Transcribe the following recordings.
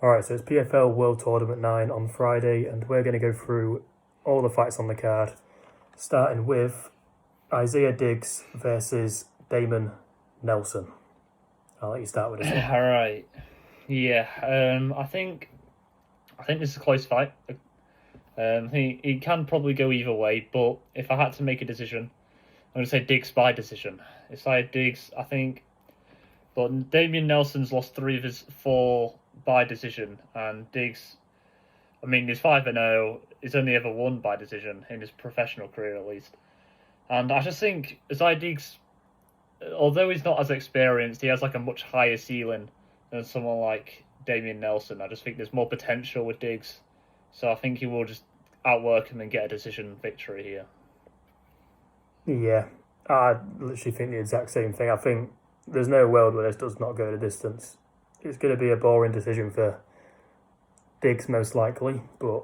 Alright, so it's PFL World Tournament 9 on Friday, and we're going to go through all the fights on the card, starting with Isaiah Diggs versus Damon Nelson. I'll let you start with this one. All right. Yeah. I think this is a close fight. I think it can probably go either way, but if I had to make a decision, I'm going to say Diggs by decision. It's like Diggs, I think, but Damion Nelson's lost 3 of his 4 by decision, and Diggs, I mean, he's 5-0. He's only ever won by decision in his professional career, at least. And I just think Isaiah Diggs, although he's not as experienced, he has like a much higher ceiling than someone like Damian Nelson. I just think there's more potential with Diggs, so I think he will just outwork him and get a decision victory here. Yeah, I literally think the exact same thing. I think there's no world where this does not go the distance. It's going to be a boring decision for Diggs, most likely, but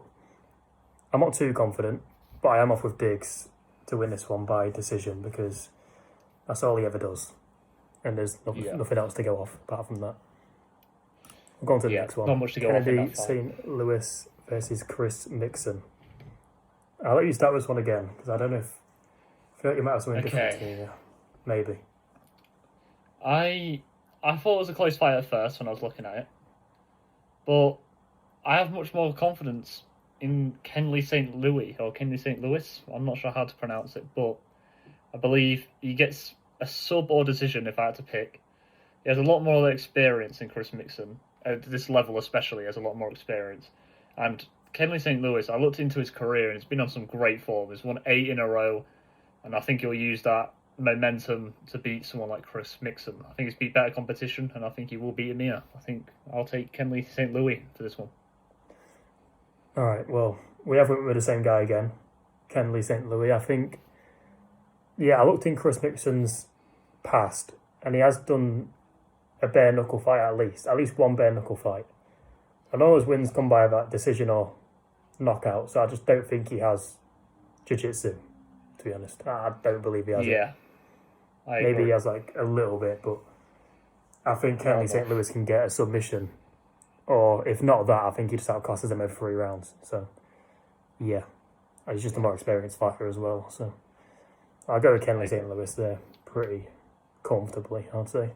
I'm not too confident. But I am off with Diggs to win this one by decision because that's all he ever does. And there's nothing else to go off apart from that. We'll go on to the next one. Not much to go off in Kennedy that fight. St. Louis versus Chris Mixan. I'll let you start this one again because I don't know if I feel like you might have something different here. Maybe. I thought it was a close fight at first when I was looking at it, but I have much more confidence in Kendly St. Louis or Kendly St. Louis. I'm not sure how to pronounce it, but I believe he gets a sub or decision if I had to pick. He has a lot more experience than Chris Mixon. At this level especially, he has a lot more experience. And Kendly St. Louis, I looked into his career and he's been on some great form. He's won 8 in a row, and I think he'll use that momentum to beat someone like Chris Mixon. I think he's beat better competition, and I think he will beat him here. I think I'll take Kendly St. Louis for this one. All right, well, we have went with the same guy again, Kendly St. Louis. I think, I looked in Chris Mixon's past, and he has done a bare knuckle fight at least one bare knuckle fight. And all his wins come by that decision or knockout, so I just don't think he has jiu-jitsu, to be honest. I don't believe he has it. Maybe he has like a little bit, but I think Kendly St. Louis can get a submission. Or if not that, I think he just outclasses him over 3 rounds. So, yeah. He's just a more experienced fighter as well. So, I'll go with Kendly St. Louis there pretty comfortably, I'd say.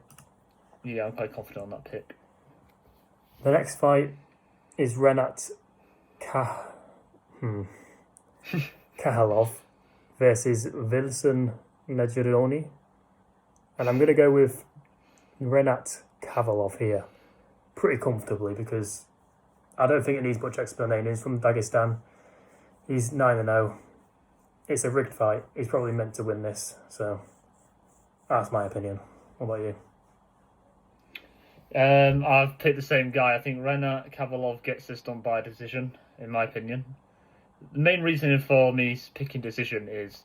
Yeah, I'm quite confident on that pick. The next fight is Renat Khavalov versus Vilson Ndregjoni. And I'm going to go with Renat Khavalov here pretty comfortably because I don't think it needs much explanation. He's from Dagestan. He's 9-0. It's a rigged fight. He's probably meant to win this. So that's my opinion. What about you? I've picked the same guy. I think Renat Khavalov gets this done by decision, in my opinion. The main reason for me picking decision is,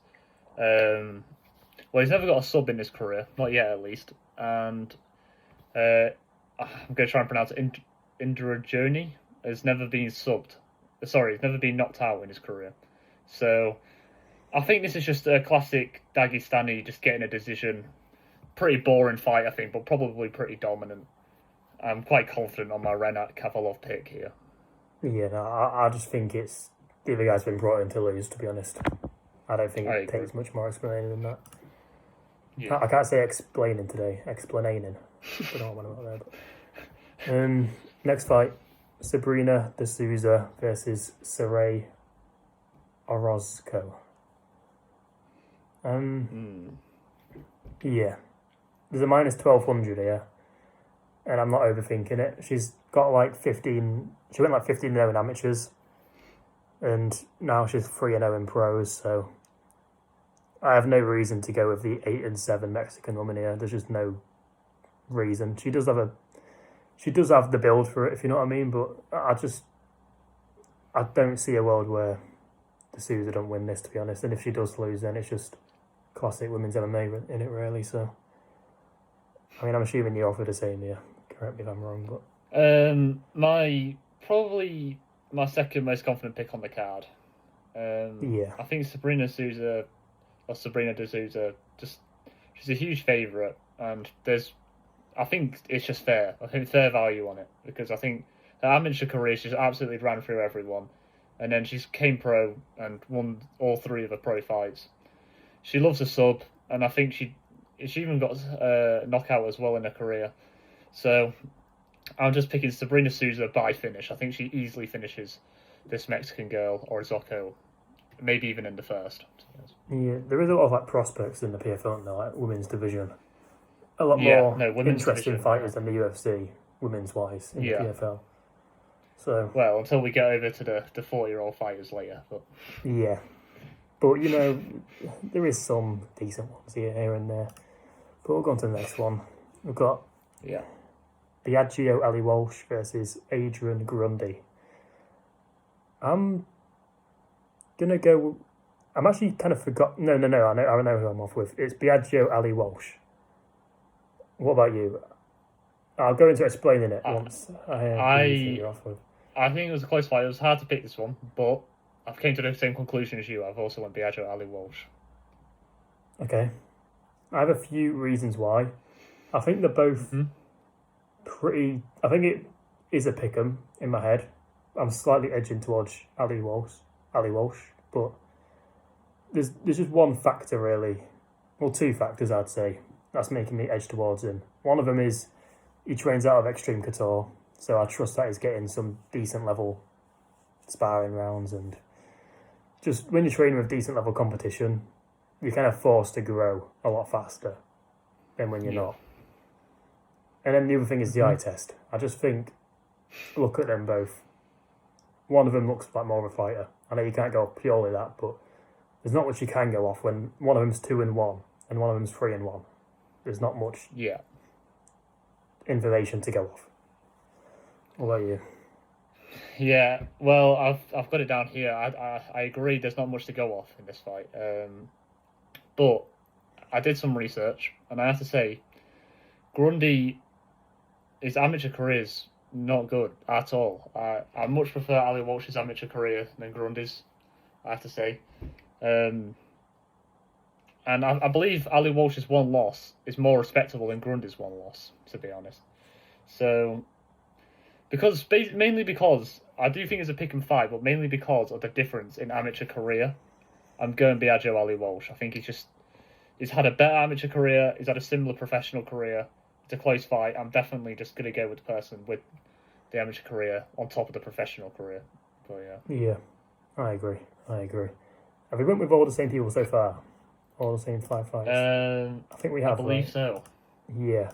he's never got a sub in his career, not yet at least, and I'm going to try and pronounce it. Ndregjoni has never been subbed. Sorry, he's never been knocked out in his career. So I think this is just a classic Dagestani just getting a decision. Pretty boring fight, I think, but probably pretty dominant. I'm quite confident on my Renat Khavalov pick here. Yeah, no, I just think it's the other guy's been brought in to lose, to be honest. I don't think it takes much more explaining than that. Yeah. I can't say explaining today. Explaining. I don't know what I'm about there. But. Next fight, Sabrinna de Sousa versus Saray Orozco. Yeah. There's a minus 1200 here. And I'm not overthinking it. She's got like 15... She went like 15-0 in amateurs. And now she's 3-0 in pros, so... I have no reason to go with the 8-7 Mexican woman here. There's just no reason. She does have the build for it, if you know what I mean, but I don't see a world where De Sousa don't win this, to be honest. And if she does lose, then it's just classic women's MMA in it, really. So, I mean, I'm assuming you're offered the same here. Correct me if I'm wrong, but my second most confident pick on the card. I think Sabrinna de Sousa, she's a huge favourite, and I think it's just fair. I think fair value on it because I think her amateur career, she's absolutely ran through everyone. And then she came pro and won all 3 of her pro fights. She loves a sub, and I think she even got a knockout as well in her career. So I'm just picking Sabrinna Sousa by finish. I think she easily finishes this Mexican girl, Orozco, maybe even in the first. Yeah, there is a lot of prospects in the PFL in the women's division. A lot more interesting fighters than the UFC, women's wise, in the PFL. So well, until we get over to the 40-year-old fighters later. But yeah, but there is some decent ones here and there. But we'll go on to the next one. We've got Biaggio Ali Walsh versus Adryan Grundy. I'm gonna go. I'm actually kind of forgot. No. I know who I'm off with. It's Biaggio Ali Walsh. What about you? I'll go into explaining it once. You're off with. I think it was a close fight. It was hard to pick this one, but I've came to the same conclusion as you. I've also went Biaggio Ali Walsh. Okay. I have a few reasons why. I think they're both pretty... I think it is a pick-em in my head. I'm slightly edging towards Ali Walsh, but there's just one factor really, well 2 factors I'd say, that's making me edge towards him. One of them is he trains out of Extreme Couture, so I trust that he's getting some decent level sparring rounds, and just when you're training with decent level competition, you're kind of forced to grow a lot faster than when you're not. And then the other thing is the eye test. I just think, look at them both. One of them looks like more of a fighter. I know you can't go off purely that, but there's not much you can go off when one of them's 2-1 and one of them's 3-1. There's not much information to go off. What about you? Yeah, well, I've got it down here. I agree. There's not much to go off in this fight, but I did some research, and I have to say, Grundy, his amateur career's not good at all. I much prefer Ali Walsh's amateur career than Grundy's, I have to say. And I believe Ali Walsh's one loss is more respectable than Grundy's one loss, to be honest. So, mainly because I do think it's a pick and fight, but mainly because of the difference in amateur career, I'm going Biaggio Ali Walsh. I think he's had a better amateur career. He's had a similar professional career. It's a close fight. I'm definitely just going to go with the person with the amateur career on top of the professional career. But yeah, I agree. Have we went with all the same people so far? All the same 5 fights? I think we have. I believe so. Yeah.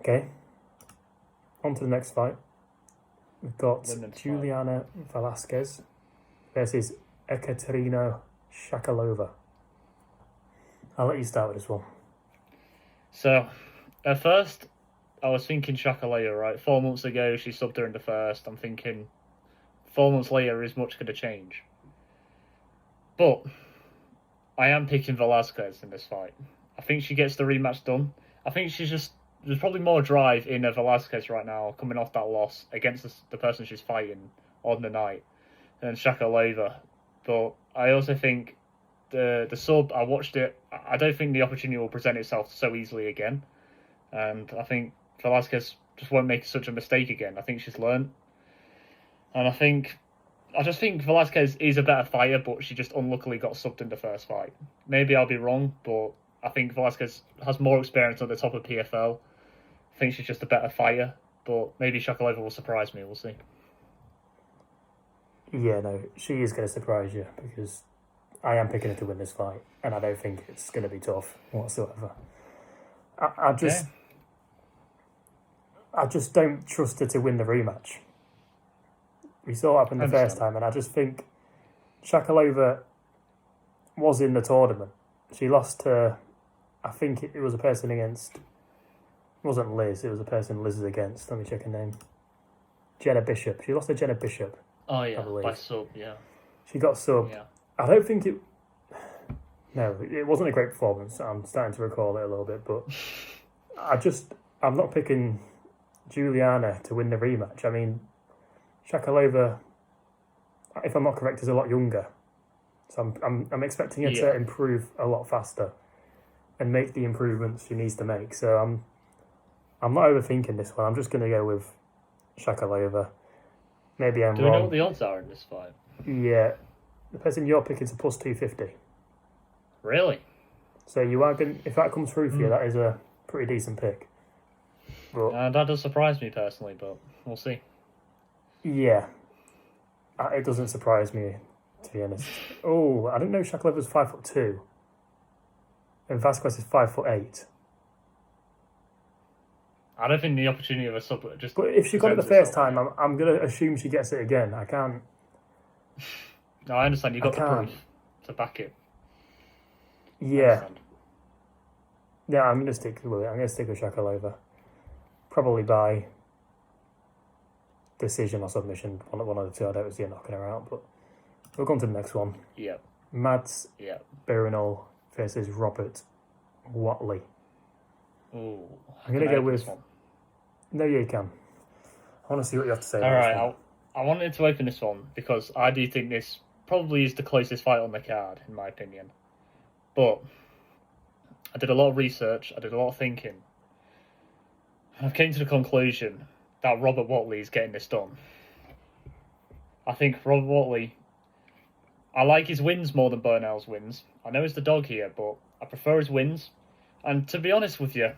Okay. On to the next fight. We've got Juliana Velasquez versus Ekaterina Shakalova. I'll let you start with this one. So, at first, I was thinking Shakalova, right? 4 months ago, she subbed her in the first. I'm thinking 4 months later, is much going to change? But I am picking Velasquez in this fight. I think she gets the rematch done. I think there's probably more drive in Velasquez right now, coming off that loss against the person she's fighting on the night, than Shakalova. But I also think the sub, I watched it, I don't think the opportunity will present itself so easily again. And I think Velasquez just won't make such a mistake again. I think she's learned. And I just think Velasquez is a better fighter, but she just unluckily got subbed in the first fight. Maybe I'll be wrong, but I think Velasquez has more experience at the top of PFL. I think she's just a better fighter, but maybe Shakalova will surprise me. We'll see. Yeah, no, she is going to surprise you because I am picking her to win this fight, and I don't think it's going to be tough whatsoever. I just don't trust her to win the rematch. We saw what happened the first time, and I just think Shakalova was in the tournament. She lost to, I think it was a person against, it wasn't Liz, it was a person Liz is against. Let me check her name. Jena Bishop. She lost to Jena Bishop. Oh, yeah, by sub, yeah. She got subbed. Yeah. I don't think it... No, it wasn't a great performance. I'm starting to recall it a little bit, but I'm not picking Juliana to win the rematch. I mean, Shakalova, if I'm not correct, is a lot younger. So I'm expecting her to improve a lot faster and make the improvements she needs to make. So I'm not overthinking this one. I'm just going to go with Shakalova. Maybe I'm Do we know wrong. what the odds are in this fight? Yeah, the person you're picking is a plus 250. Really? So you are going. If that comes through for you, that is a pretty decent pick. But That does surprise me personally, but we'll see. yeah, it doesn't surprise me, to be honest. Oh, I didn't know Shakalova was 5'2", and Velasquez is 5'8". I don't think the opportunity of a sub just. But if she got it the presents first time, itself. I'm gonna assume she gets it again. I can't. No, I understand. You got the can't. proof to back it. I Yeah, understand. yeah. I'm gonna stick with it. I'm gonna stick with Shakalova, probably by decision or submission. One of the two. I don't see her knocking her out. But we'll go on to the next one. Yep. Mads Yep. Burnell versus Robert Watley. Ooh. I'm gonna Can I go open this with. one? No, you can. I want to see what you have to say. All about this right. one. I wanted to open this one because I do think this probably is the closest fight on the card, in my opinion. But I did a lot of research. I did a lot of thinking. And I've came to the conclusion that Robert Watley is getting this done. I think Robert Watley. I like his wins more than Burnell's wins. I know he's the dog here, but I prefer his wins. And to be honest with you,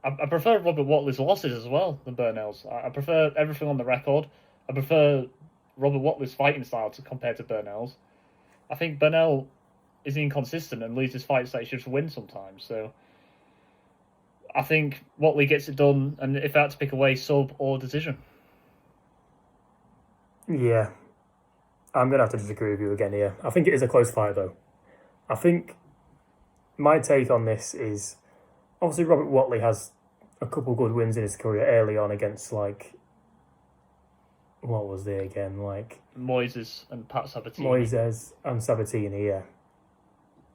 I prefer Robert Watley's losses as well than Burnell's. I prefer everything on the record. I prefer Robert Watley's fighting style compared to Burnell's. I think Burnell is inconsistent and loses fights that he should win sometimes. So I think Watley gets it done, and if I had to pick away, sub or decision. Yeah, I'm gonna have to disagree with you again here. I think it is a close fight though. I think my take on this is obviously Robert Watley has a couple good wins in his career early on against what was they again? Moises and Pat Sabatini. Moises and Sabatini, yeah.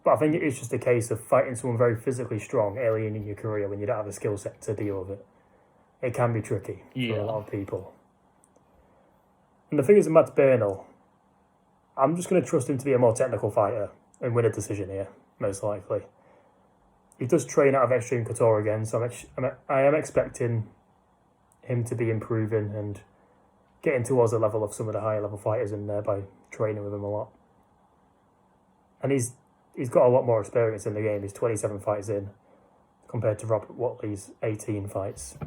But I think it is just a case of fighting someone very physically strong early in your career when you don't have a skill set to deal with it. It can be tricky for a lot of people. And the thing is with Mads Burnell, I'm just going to trust him to be a more technical fighter and win a decision here, most likely. He does train out of Extreme Couture again, so I am expecting him to be improving and getting towards the level of some of the higher level fighters in there by training with him a lot. And he's got a lot more experience in the game. He's 27 fights in compared to Robert Watley's 18 fights.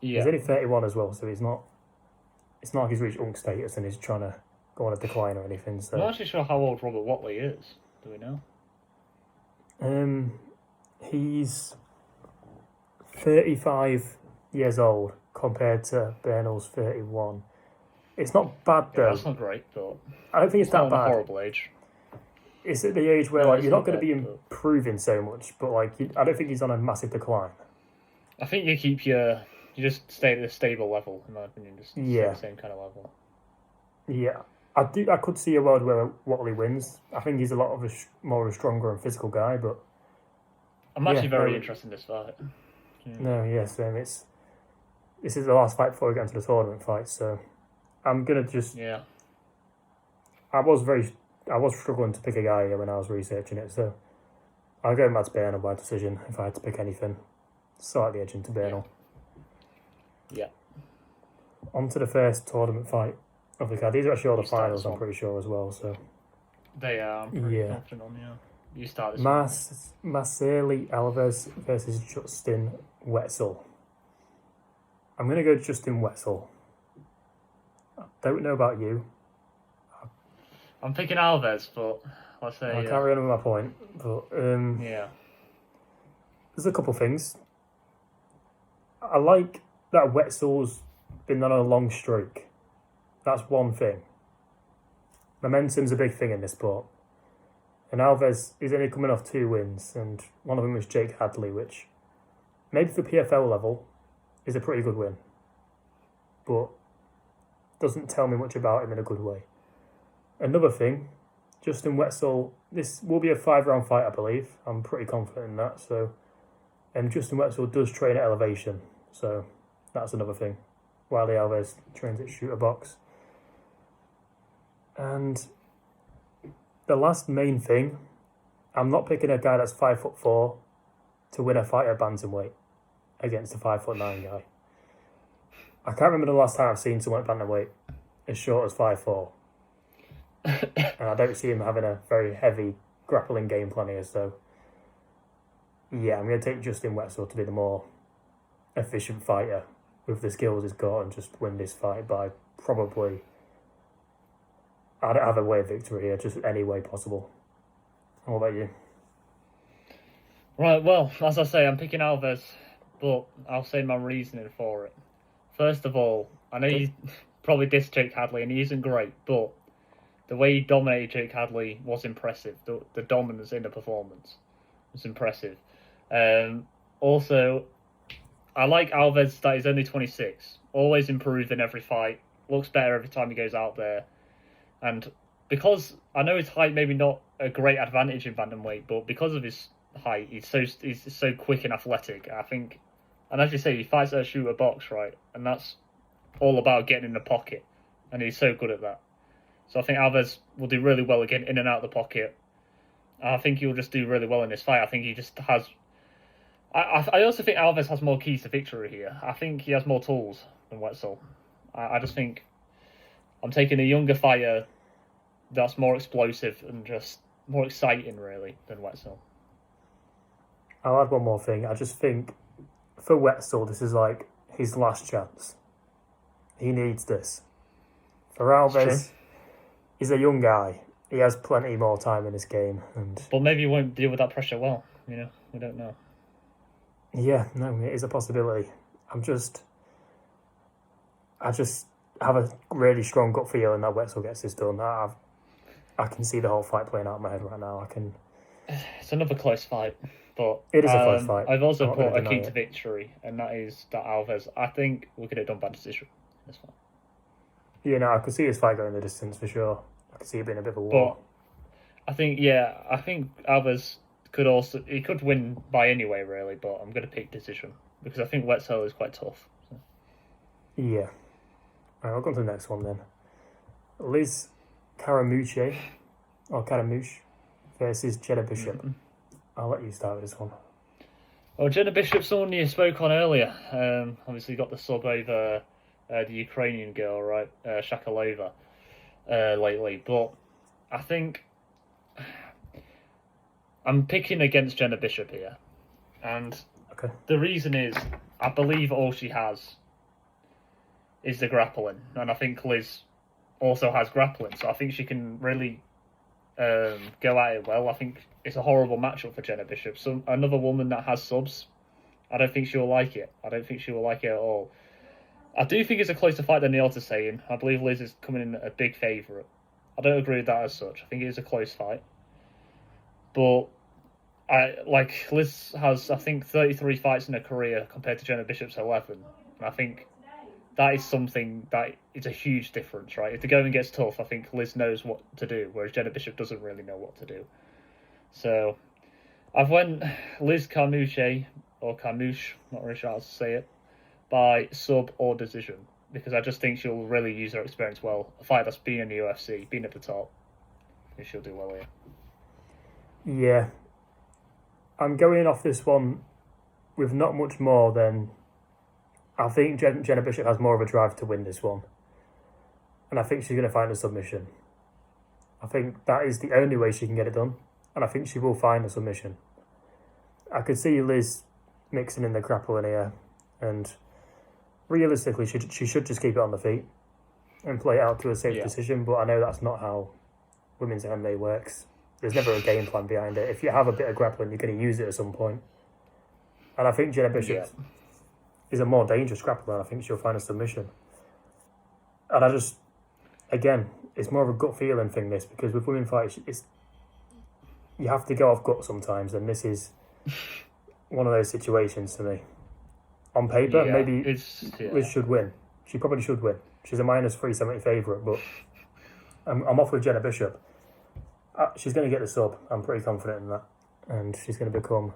Yeah. He's only 31 as well, so it's not like he's reached unk status and he's trying to go on a decline or anything. So I'm not actually sure how old Robert Watley is. Do we know? He's 35 years old compared to Burnell's 31. It's not bad though. Yeah, that's not great, but I don't think it's that not a bad. horrible age. It's at the age where No, like it's you're not not going to be bad, but- improving so much, but I don't think he's on a massive decline. I think you just stay at a stable level, in my opinion. Just stay at the same kind of level. Yeah, I could see a world where Watley wins. I think he's a lot of more of a stronger and physical guy, but I'm actually very no, interested in this fight. no, yes, this is the last fight before we get into the tournament fight, so I'm gonna just. Yeah. I was struggling to pick a guy here when I was researching it, so I'll go Mads Burnell by decision if I had to pick anything. Slightly edging to Burnell. Yeah. On to the first tournament fight of the card. These are actually all the You start finals, this I'm one. pretty sure, as well. So They are. I'm pretty Yeah. confident on, yeah. You start this one. Marcirley Alves versus Justin Wetzell. I'm going to go Justin Wetzell. I don't know about you. I'm picking Alves, but let's say... I can't remember my point. But yeah. there's a couple things. I like that Wetzell's been on a long streak. That's one thing. Momentum's a big thing in this sport. And Alves is only coming off 2 wins, and one of them was Jake Hadley, which maybe for PFL level is a pretty good win. But doesn't tell me much about him in a good way. Another thing, Justin Wetzell, this will be a 5-round fight, I believe. I'm pretty confident in that. So, and Justin Wetzell does train at elevation, so that's another thing. While Alves trains at shooter box. And the last main thing, I'm not picking a guy that's 5'4" to win a fight at bantamweight against a 5'9" guy. I can't remember the last time I've seen someone at bantamweight as short as 5'4". And I don't see him having a very heavy grappling game plan here, so yeah, I'm going to take Justin Wetzell to be the more efficient fighter with the skills he's got and just win this fight by probably, I don't have a way of victory here, just any way possible. What about you? Right, well, as I say, I'm picking Alves, but I'll say my reasoning for it. First of all, I know you probably dissed Jake Hadley, and he isn't great, but the way he dominated Jake Hadley was impressive. The dominance in the performance was impressive. Also, I like Alves that he's only 26. Always improving every fight. Looks better every time he goes out there. And because I know his height maybe not a great advantage in bantamweight, but because of his height, he's so quick and athletic. I think, and as you say, he fights at a shooter box, right? And that's all about getting in the pocket. And he's so good at that. So I think Alves will do really well again in and out of the pocket. I think he'll just do really well in this fight. I think he just has... I also think Alves has more keys to victory here. I think he has more tools than Wetzell. I just think I'm taking a younger fighter that's more explosive and just more exciting, really, than Wetzell. I'll add one more thing. I just think for Wetzell, this is like his last chance. He needs this. For Alves, he's a young guy. He has plenty more time in this game. But maybe he won't deal with that pressure well. You know, we don't know. Yeah, no, it is a possibility. I just have a really strong gut feeling that Wetzell gets this done. I can see the whole fight playing out in my head right now. It's another close fight, but it is a close fight. I've also put a key to victory, and that is that Alves. I think we're going to done by decision in this fight. Yeah, no, I could see his fight going the distance for sure. I could see it being a bit of a war. But I think Alves could win by anyway, really, but I'm going to pick decision because I think Wetzell is quite tough. So. Yeah. All right, I'll go on to the next one then. Liz Carmouche versus Jena Bishop. Mm-hmm. I'll let you start with this one. Well, Jena Bishop's someone you spoke on earlier. Obviously got the sub over the Ukrainian girl, right, Shakalova, lately. But I think I'm picking against Jena Bishop here. And the reason is I believe all she has is the grappling. And I think Liz also has grappling. So I think she can really go at it well. I think it's a horrible matchup for Jena Bishop. So another woman that has subs, I don't think she'll like it. I don't think she will like it at all. I do think it's a closer fight than Neil's saying. I believe Liz is coming in a big favourite. I don't agree with that as such. I think it is a close fight. But Liz has, I think, 33 fights in her career compared to Jena Bishop's 11. And I think that is something that is a huge difference, right? If the going gets tough, I think Liz knows what to do, whereas Jena Bishop doesn't really know what to do. So I've went Liz Carmouche, or Carmouche, not really sure how to say it, by sub or decision, because I just think she'll really use her experience well. A fight that's been in the UFC, been at the top, I think she'll do well here. Yeah. I'm going off this one with not much more than... I think Jena Bishop has more of a drive to win this one. And I think she's going to find a submission. I think that is the only way she can get it done. And I think she will find a submission. I could see Liz mixing in the grappling here. And realistically, she should just keep it on the feet and play it out to a safe decision. But I know that's not how women's MMA works. There's never a game plan behind it. If you have a bit of grappling, you're going to use it at some point. And I think Jena Bishop is a more dangerous grappler. I think she'll find a submission. And again, it's more of a gut feeling thing, this, because with women fights, you have to go off gut sometimes, and this is one of those situations to me. On paper, maybe Liz should win. She probably should win. She's a minus 370 favourite, but I'm off with Jena Bishop. She's going to get the sub. I'm pretty confident in that. And she's going to become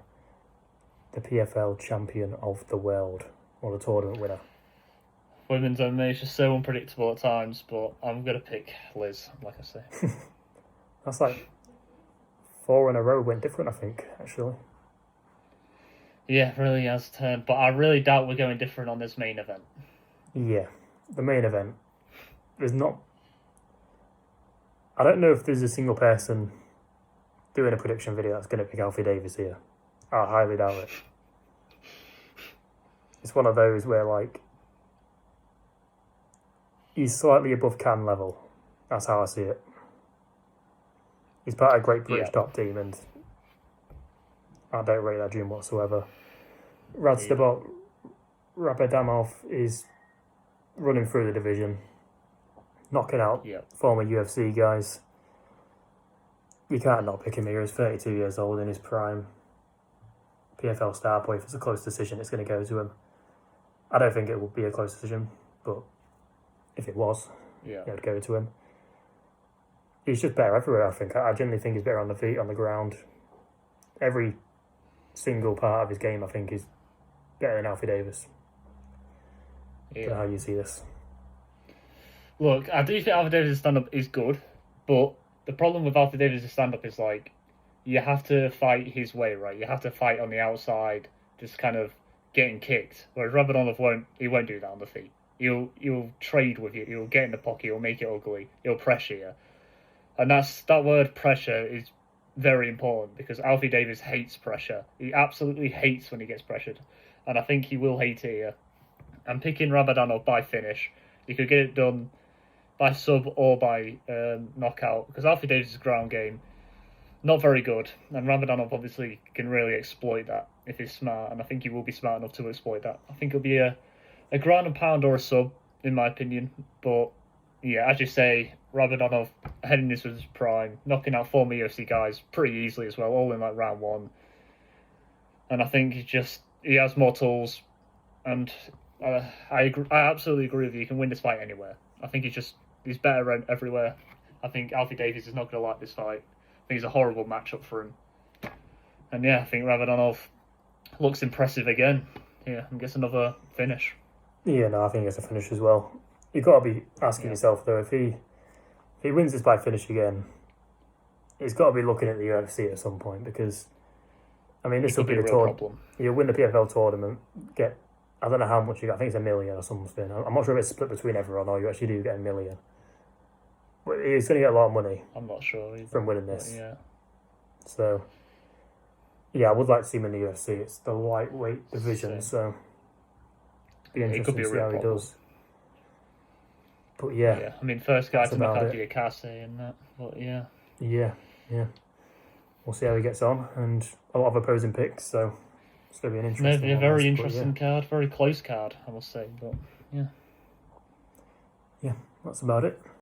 the PFL champion of the world, or the tournament winner. Women's MMA is just so unpredictable at times, but I'm going to pick Liz, like I say. That's like 4 in a row went different, I think, actually. Yeah, it really has turned. But I really doubt we're going different on this main event. Yeah, the main event. There's not. I don't know if there's a single person doing a prediction video that's going to pick Alfie Davis here. I highly doubt it. It's one of those where, like, he's slightly above Can level. That's how I see it. He's part of a great British top team, and I don't rate that gym whatsoever. Rabadanov is running through the division, knocking out former UFC guys. You can't not pick him here. He's 32 years old in his prime. PFL star boy. If it's a close decision, it's going to go to him. I don't think it will be a close decision, but if it was, it would go to him. He's just better everywhere, I think. I generally think he's better on the feet, on the ground. Every single part of his game, I think, is better than Alfie Davis. I don't know how you see this. Look, I do think Alfie Davis' stand-up is good, but the problem with Alfie Davis' stand-up is, like, you have to fight his way, right? You have to fight on the outside, just kind of getting kicked. Whereas Rabadanov won't do that on the feet. He'll trade with you. He'll get in the pocket. He'll make it ugly. He'll pressure you. And that word pressure is very important because Alfie Davis hates pressure. He absolutely hates when he gets pressured. And I think he will hate it here. I'm picking Rabadanov by finish. He could get it done by sub or by knockout because Alfie Davis' ground game, not very good. And Rabadanov obviously can really exploit that if he's smart. And I think he will be smart enough to exploit that. I think it'll be a ground and pound or a sub, in my opinion. But yeah, as you say, Rabadanov heading into his prime, knocking out former UFC guys pretty easily as well, all in like round one. And I think he has more tools. And I absolutely agree with you. He can win this fight anywhere. I think he's better everywhere. I think Alfie Davis is not going to like this fight. I think it's a horrible matchup for him. And yeah, I think Rabadanov looks impressive again. Yeah, and gets another finish. Yeah, no, I think it's a finish as well. You've got to be asking yourself, though, if he wins this by finish again, he's got to be looking at the UFC at some point because, I mean, this will be the tournament. You'll win the PFL tournament, I don't know how much you got. I think it's $1 million or something. I'm not sure if it's split between everyone or you actually do get $1 million. But he's going to get a lot of money. I'm not sure either, from winning this. Yeah. So, yeah, I would like to see him in the UFC. It's the lightweight division, so it'd be interesting to see how he does. But yeah. I mean, first guy to knock out Diakase and that. But yeah. Yeah. We'll see how he gets on, and a lot of opposing picks, so it's going to be an interesting Maybe a very interesting card, very close card, I must say. But yeah. Yeah, that's about it.